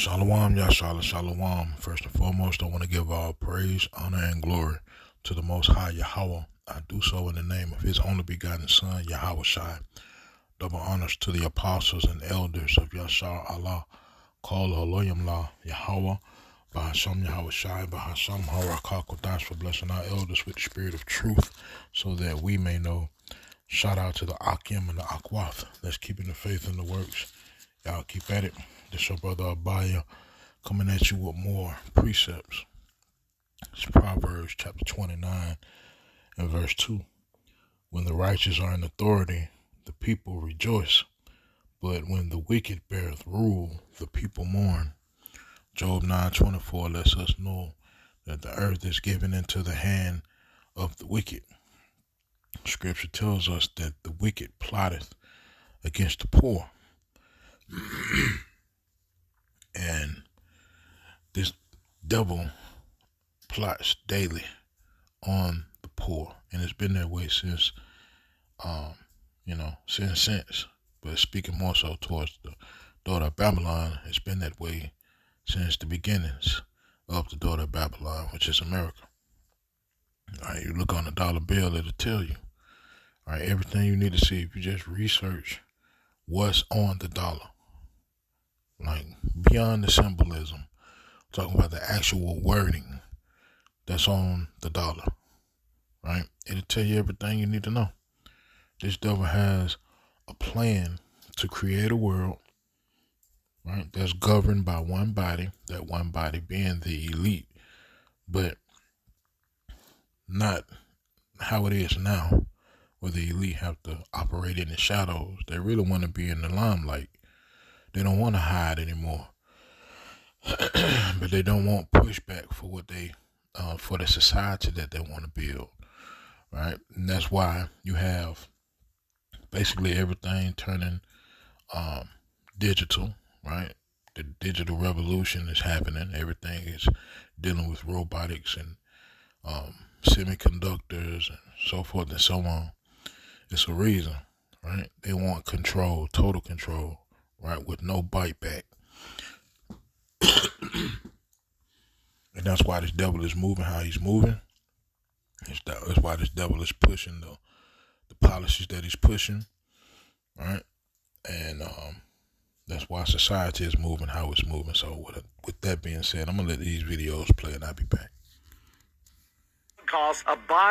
Shalom, Yashala, Shalom. First and foremost, I want to give all praise, honor, and glory to the Most High Yahweh. I do so in the name of His only begotten Son, Yahweh Shai. Double honors to the apostles and elders of Yashar Allah, called Elohim La Yahweh, Bahasham Yahweh Shai, Bahasham Harakah Kodash, for blessing our elders with the spirit of truth, so that we may know. Shout out to the Akim and the Akwath that's keeping the faith in the works. Y'all keep at it. This your brother Abaya coming at you with more precepts. It's Proverbs chapter 29 and verse 2. When the righteous are in authority, the people rejoice. But when the wicked beareth rule, the people mourn. Job 9:24 lets us know that the earth is given into the hand of the wicked. Scripture tells us that the wicked plotteth against the poor. And this devil plots daily on the poor, and it's been that way since, since. But speaking more so towards the daughter of Babylon, it's been that way since the beginnings of the daughter of Babylon, which is America. All right, you look on the dollar bill, it'll tell you. All right, everything you need to see if you just research what's on the dollar. Like, beyond the symbolism, talking about the actual wording that's on the dollar, right? It'll tell you everything you need to know. This devil has a plan to create a world, right, that's governed by one body, that one body being the elite, but not how it is now, where the elite have to operate in the shadows. They really want to be in the limelight. They don't want to hide anymore, but they don't want pushback for what they, for the society that they want to build, right? And that's why you have basically everything turning digital, right? The digital revolution is happening. Everything is dealing with robotics and semiconductors and so forth and so on. It's a reason, right? They want control, total control. Right, with no bite back. And that's why this devil is moving how he's moving. That's why this devil is pushing the policies that he's pushing, right? And that's why society is moving how it's moving. So with that being said, I'm going to let these videos play and I'll be back. Cost a buy.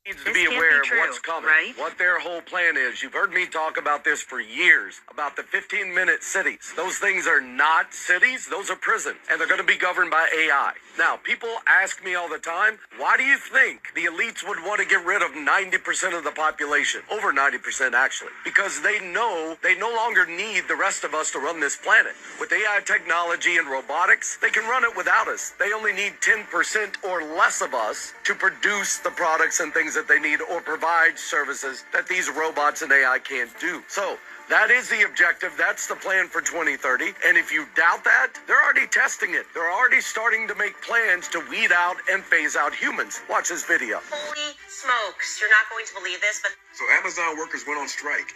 Needs to be aware of what's coming, right? What their whole plan is. You've heard me talk about this for years, about the 15-minute cities. Those things are not cities, those are prisons, and they're going to be governed by AI. Now, people ask me all the time, why do you think the elites would want to get rid of 90% of the population? Over 90%, actually. Because they know they no longer need the rest of us to run this planet. With AI technology and robotics, they can run it without us. They only need 10% or less of us to produce the products and things that they need or provide services that these robots and AI can't do. So that is the objective. That's the plan for 2030. And if you doubt that, they're already testing it. They're already starting to make plans to weed out and phase out humans. Watch this video. Holy smokes. You're not going to believe this, but... So Amazon workers went on strike,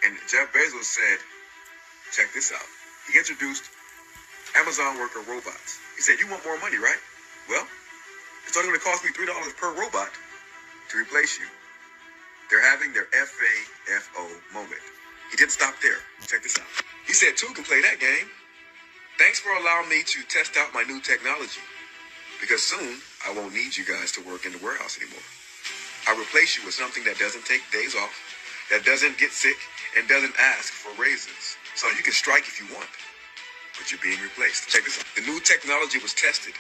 and Jeff Bezos said, check this out. He introduced Amazon worker robots. He said, you want more money, right? Well, it's only going to cost me $3 per robot to replace you. They're having their FAFO moment. He didn't stop there. Check this out. He said, two can play that game. Thanks for allowing me to test out my new technology, because soon I won't need you guys to work in the warehouse anymore. I'll replace you with something that doesn't take days off, that doesn't get sick, and doesn't ask for raises. So you can strike if you want, but you're being replaced. Check this out. The new technology was tested,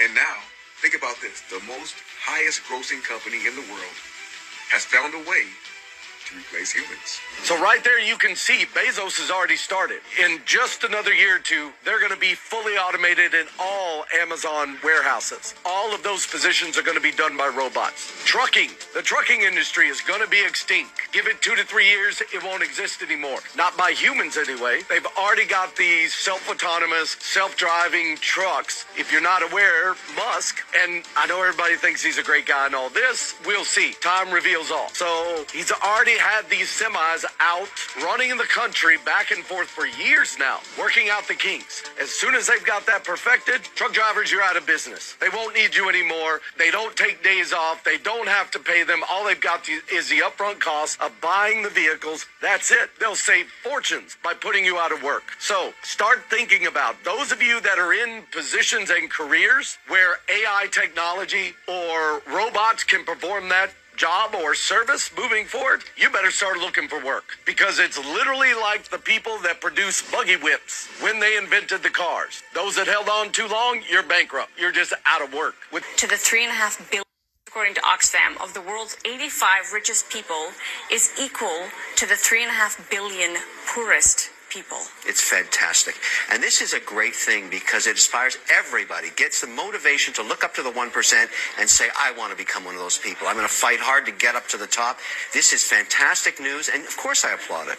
and now, think about this. The most highest grossing company in the world has found a way to replace humans. So right there you can see Bezos has already started. In just another year or two, they're going to be fully automated in all Amazon warehouses. All of those positions are going to be done by robots. Trucking. The trucking industry is going to be extinct. Give it 2 to 3 years, it won't exist anymore. Not by humans anyway. They've already got these self-autonomous, self-driving trucks. If you're not aware, Musk, and I know everybody thinks he's a great guy and all this, we'll see. Time reveals all. So he's already had these semis out running in the country back and forth for years now, working out the kinks. As soon as they've got that perfected, truck drivers, you're out of business. They won't need you anymore. They don't take days off. They don't have to pay them. All they've got is the upfront cost of buying the vehicles. That's it. They'll save fortunes by putting you out of work. So start thinking about those of you that are in positions and careers where AI technology or robots can perform that job or service moving forward. You better start looking for work, because it's literally like the people that produce buggy whips when they invented the cars. Those that held on too long, you're bankrupt. You're just out of work. To the 3.5 billion, according to Oxfam, of the world's 85 richest people is equal to the 3.5 billion poorest people. It's fantastic. And this is a great thing because it inspires everybody, gets the motivation to look up to the 1% and say, I want to become one of those people. I'm going to fight hard to get up to the top. This is fantastic news, and of course I applaud it.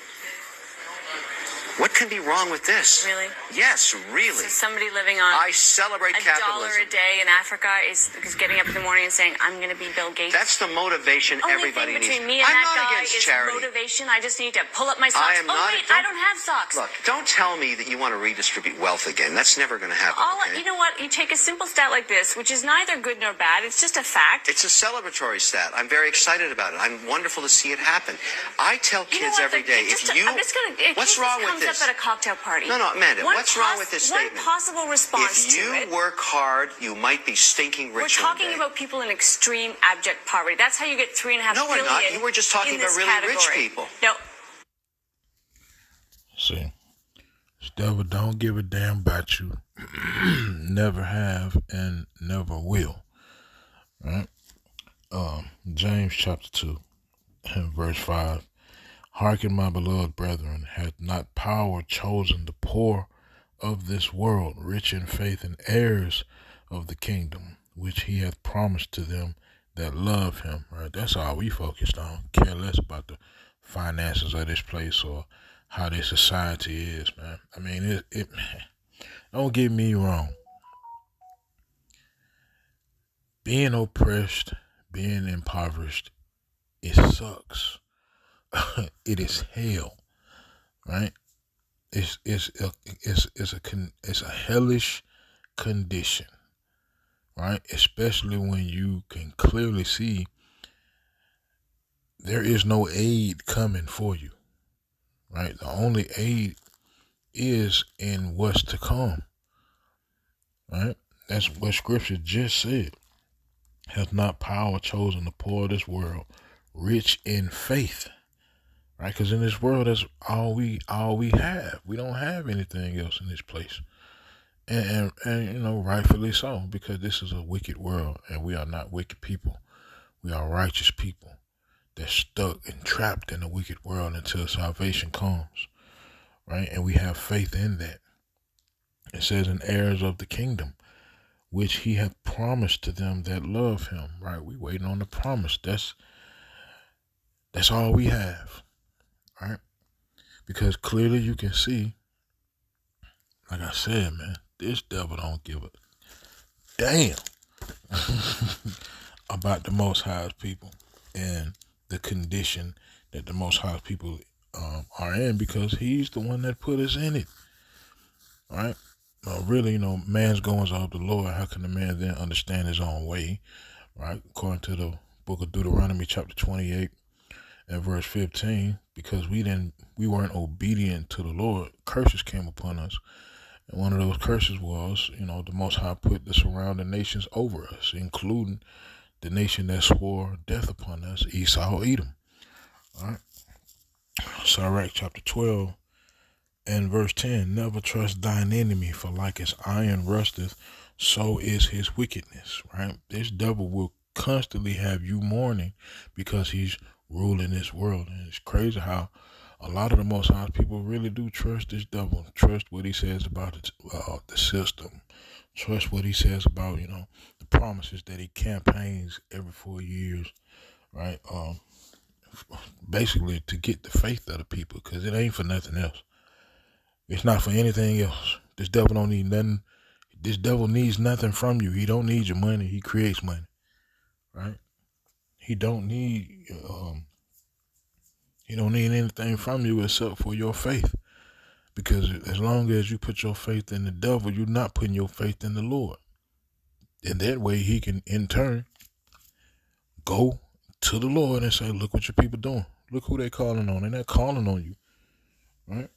What can be wrong with this? Really? Yes, really. So somebody living on I celebrate capitalism. $1 a day in Africa is getting up in the morning and saying, I'm going to be Bill Gates. That's the motivation everybody needs. needs. Between me and I'm that not guy against is charity. motivation. I just need to pull up my socks. I am not. I don't have socks. Look, don't tell me that you want to redistribute wealth again. That's never going to happen. Okay? You know what? You take a simple stat like this, which is neither good nor bad. It's just a fact. It's a celebratory stat. I'm very excited about it. I'm wonderful to see it happen. I tell kids every day, what's wrong with this? Comes up at a cocktail party. No, Amanda, what's wrong with this statement? One possible response to it. If you work hard, you might be stinking rich. We're talking about people in extreme abject poverty. That's how you get 3.5 billion. No, we're not. You were just talking about really rich people. No. See, this devil don't give a damn about you. Never have and never will. Right? James chapter 2 and verse 5. Hearken, my beloved brethren, hath not power chosen the poor of this world, rich in faith and heirs of the kingdom, which he hath promised to them that love him. Right? That's all we focused on. Care less about the finances of this place or how this society is, man. I mean, it don't get me wrong. Being oppressed, being impoverished, it sucks. It is hell, right? It's a hellish condition, right? Especially when you can clearly see there is no aid coming for you, right? The only aid is in what's to come, right? That's what Scripture just said. Hath not power chosen the poor of this world, rich in faith. Right, because in this world, that's all we have. We don't have anything else in this place, and you know, rightfully so, because this is a wicked world, and we are not wicked people. We are righteous people that's stuck and trapped in a wicked world until salvation comes, right? And we have faith in that. It says, "In heirs of the kingdom, which he hath promised to them that love him." Right, we waiting on the promise. That's all we have. Right? Because clearly you can see, like I said, man, this devil don't give a damn about the Most High's people and the condition that the Most High's people are in, because he's the one that put us in it. Right? Really, you know, man's goings are of the Lord. How can a man then understand his own way? Right? According to the book of Deuteronomy chapter 28 and verse 15, because we weren't obedient to the Lord, curses came upon us. And one of those curses was, you know, the Most High put the surrounding nations over us, including the nation that swore death upon us, Esau, Edom. All right. Sirach chapter 12 and verse 10, never trust thine enemy, for like as iron rusteth, so is his wickedness. Right? This devil will constantly have you mourning because he's ruling this world. And it's crazy how a lot of the Most High people really do trust this devil, trust what he says about the system, trust what he says about, you know, the promises that he campaigns every 4 years, right? Basically to get the faith of the people, because it ain't for nothing else. It's not for anything else. This devil don't need nothing. This devil needs nothing from you. He don't need your money. He creates money, right? He don't need He don't need anything from you except for your faith. Because as long as you put your faith in the devil, you're not putting your faith in the Lord. And that way he can, in turn, go to the Lord and say, look what your people doing. Look who they calling on. They're not calling on you. Right?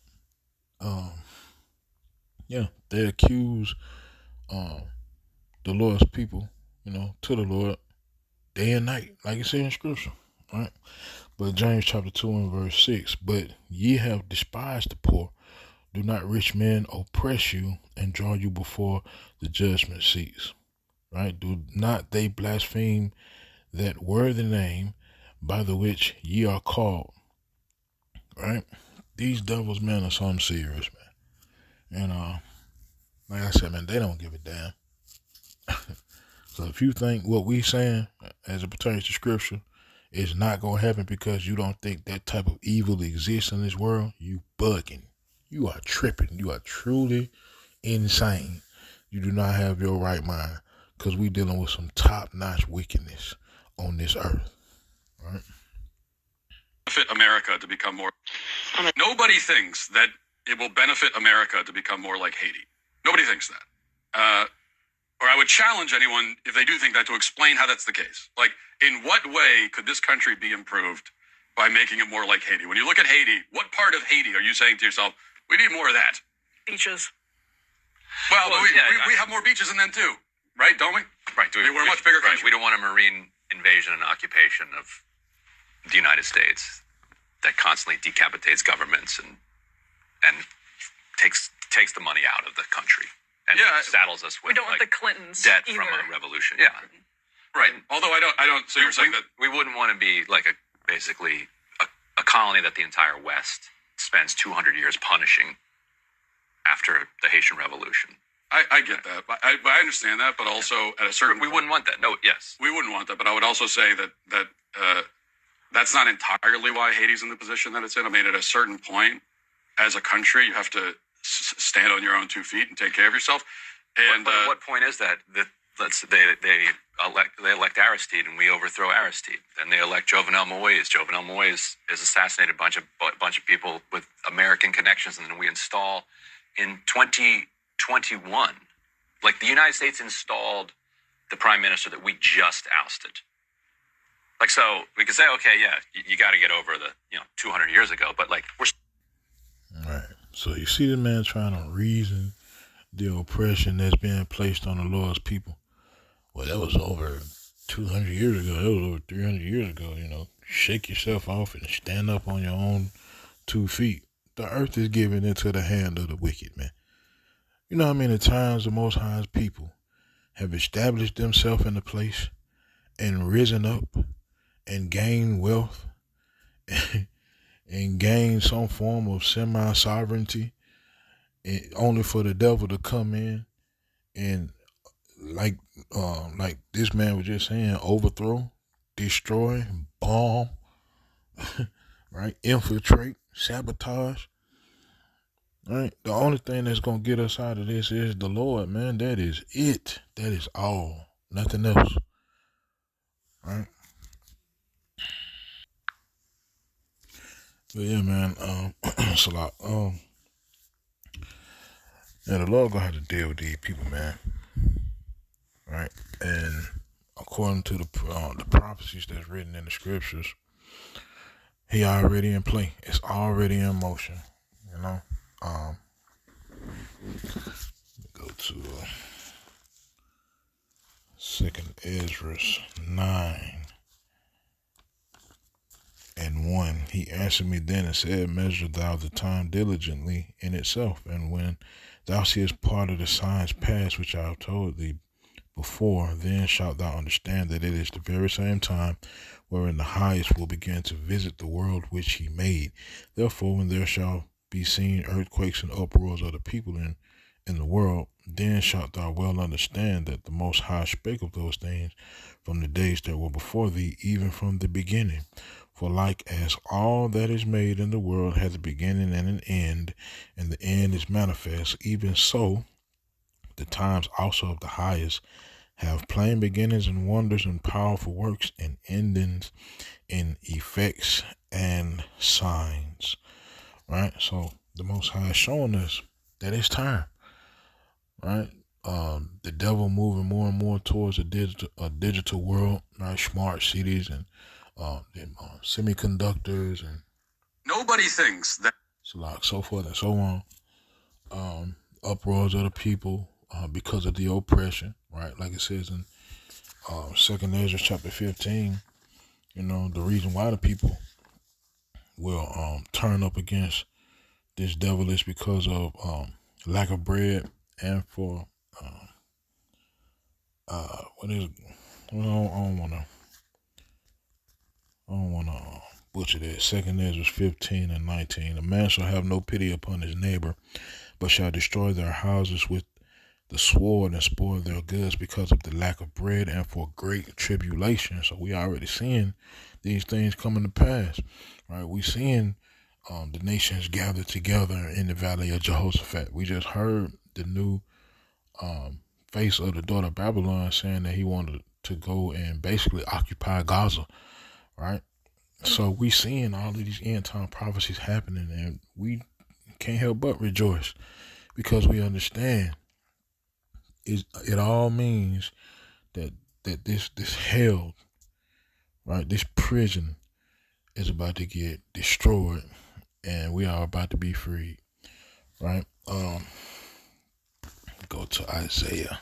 Yeah, they accuse the Lord's people, to the Lord day and night, like it says in Scripture. Right? But James chapter 2 and verse 6, but ye have despised the poor. Do not rich men oppress you and draw you before the judgment seats. Right? Do not they blaspheme that worthy name by the which ye are called. Right? These devils, man, are something serious, man. And like I said, man, they don't give a damn. So if you think what we saying as it pertains to Scripture is not going to happen because you don't think that type of evil exists in this world, you bugging. You are tripping. You are truly insane. You do not have your right mind, because we dealing with some top-notch wickedness on this earth. Right? Benefit America to become more. Nobody thinks that it will benefit America to become more like Haiti. Nobody thinks that. Or I would challenge anyone, if they do think that, to explain how that's the case. Like, in what way could this country be improved by making it more like Haiti? When you look at Haiti, what part of Haiti are you saying to yourself, we need more of that? Beaches. Well, we have more beaches than them too, right? Don't we? Right. We're a much bigger country. We don't want a marine invasion and occupation of the United States that constantly decapitates governments and takes the money out of the country and saddles us with we don't want the Clintons debt either. from a revolution. Yeah. Right. Although I don't. So you're saying that we wouldn't want to be like basically a colony that the entire West spends 200 years punishing after the Haitian Revolution. I get that. I understand that, but also at a certain we wouldn't want that. No, yes. We wouldn't want that, but I would also say that that's not entirely why Haiti's in the position that it's in. I mean, at a certain point, as a country, you have to stand on your own 2 feet and take care of yourself. And but at what point is that? They elect Aristide, and we overthrow Aristide. Then they elect Jovenel Moïse. Jovenel Moïse is assassinated a bunch of people with American connections, and then we install in 2021. Like, the United States installed the prime minister that we just ousted. Like, so we could say, okay, yeah, you got to get over the 200 years ago, but like we're. All right. So you see the man trying to reason the oppression that's being placed on the Lord's people. Well, that was over 200 years ago. That was over 300 years ago, Shake yourself off and stand up on your own 2 feet. The earth is given into the hand of the wicked, man. You know how many times the Most High's people have established themselves in a place and risen up and gained wealth and gained some form of semi-sovereignty, only for the devil to come in and like this man was just saying, overthrow, destroy, bomb, right? Infiltrate, sabotage. Right? The only thing that's gonna get us out of this is the Lord, man. That is it. That is all. Nothing else. Right? But yeah, man, it's a lot. Yeah, the Lord gonna have to deal with these people, man. Right? And according to the prophecies that's written in the Scriptures, He already in play. It's already in motion. Go to 2nd Ezra 9:1. He answered me then and said, measure thou the time diligently in itself, and when thou seest part of the signs past which I have told thee before, then shalt thou understand that it is the very same time wherein the highest will begin to visit the world which he made. Therefore, when there shall be seen earthquakes and uproars of the people in the world, then shalt thou well understand that the Most High spake of those things from the days that were before thee, even from the beginning. For like as all that is made in the world hath a beginning and an end, and the end is manifest, even so the times also of the highest have plain beginnings and wonders and powerful works and endings in effects and signs. Right? So the Most High is showing us that it's time. Right? The devil moving more and more towards a digital world, right? Smart cities and semiconductors and Nobody thinks that so forth and so on. Uproars of the people because of the oppression, right? Like it says in 2nd Ezra chapter 15, the reason why the people will turn up against this devil is because of lack of bread and for what is I don't wanna butcher that. 2nd Ezra 15 and 19. A man shall have no pity upon his neighbor, but shall destroy their houses with the sword and spoil their goods because of the lack of bread and for great tribulation. So we already seeing these things coming to pass, right? We seeing the nations gathered together in the valley of Jehoshaphat. We just heard the new face of the daughter of Babylon saying that he wanted to go and basically occupy Gaza, right? So we seeing all of these end time prophecies happening, and we can't help but rejoice because we understand it all means that this hell, right, this prison is about to get destroyed, and we are about to be freed, right? Go to Isaiah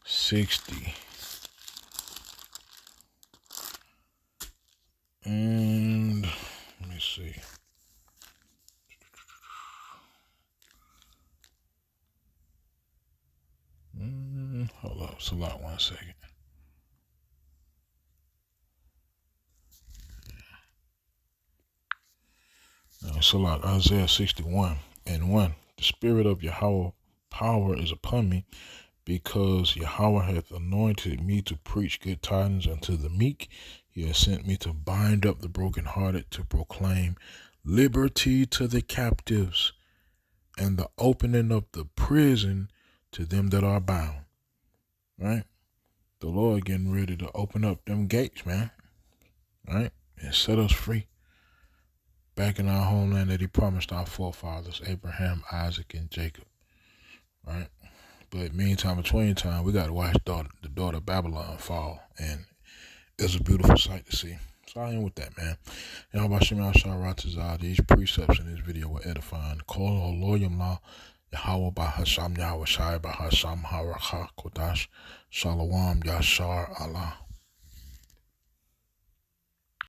60. And let me see. Hold up, it's a lot. 1 second. No, it's a lot. Isaiah 61 and 1. The spirit of Yahweh power is upon me, because Yahweh hath anointed me to preach good tidings unto the meek. He has sent me to bind up the brokenhearted, to proclaim liberty to the captives, and the opening of the prison to them that are bound. Right? The Lord getting ready to open up them gates, man. Right? And set us free. Back in our homeland that he promised our forefathers, Abraham, Isaac, and Jacob. Right? But meantime, between time, we got to watch the daughter of Babylon fall. And it's a beautiful sight to see. So I am with that, man. And these precepts in this video were edifying. Call Loyam La Yahweh Bahasham Yahweh Shai Bahasham Harakha Kodash Shalom Yashar Allah.